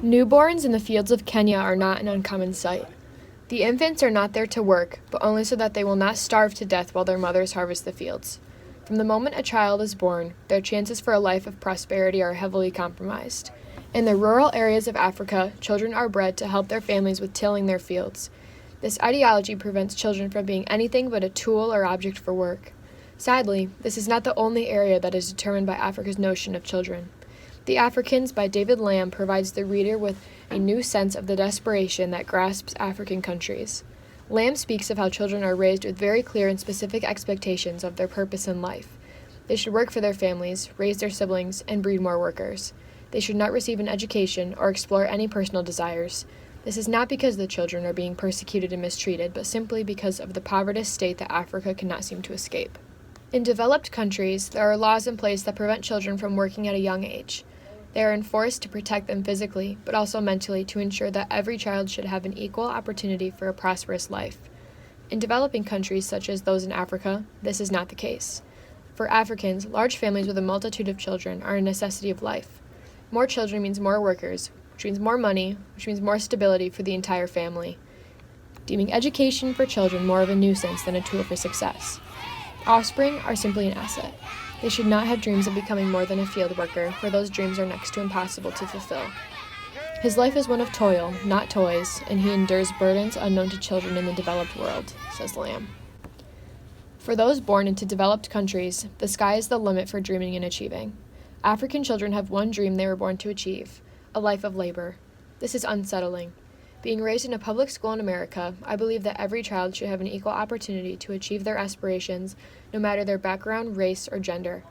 Newborns in the fields of Kenya are not an uncommon sight. The infants are not there to work, but only so that they will not starve to death while their mothers harvest the fields. From the moment a child is born, their chances for a life of prosperity are heavily compromised. In the rural areas of Africa, children are bred to help their families with tilling their fields. This ideology prevents children from being anything but a tool or object for work. Sadly, this is not the only area that is determined by Africa's notion of children. The Africans by David Lamb provides the reader with a new sense of the desperation that grasps African countries. Lamb speaks of how children are raised with very clear and specific expectations of their purpose in life. They should work for their families, raise their siblings, and breed more workers. They should not receive an education or explore any personal desires. This is not because the children are being persecuted and mistreated, but simply because of the poverty state that Africa cannot seem to escape. In developed countries, there are laws in place that prevent children from working at a young age. They are enforced to protect them physically, but also mentally to ensure that every child should have an equal opportunity for a prosperous life. In developing countries such as those in Africa, this is not the case. For Africans, large families with a multitude of children are a necessity of life. More children means more workers, which means more money, which means more stability for the entire family, deeming education for children more of a nuisance than a tool for success. Offspring are simply an asset. They should not have dreams of becoming more than a field worker, for those dreams are next to impossible to fulfill. His life is one of toil, not toys, and he endures burdens unknown to children in the developed world, says Lamb. For those born into developed countries, the sky is the limit for dreaming and achieving. African children have one dream they were born to achieve, a life of labor. This is unsettling. Being raised in a public school in America, I believe that every child should have an equal opportunity to achieve their aspirations, no matter their background, race, or gender.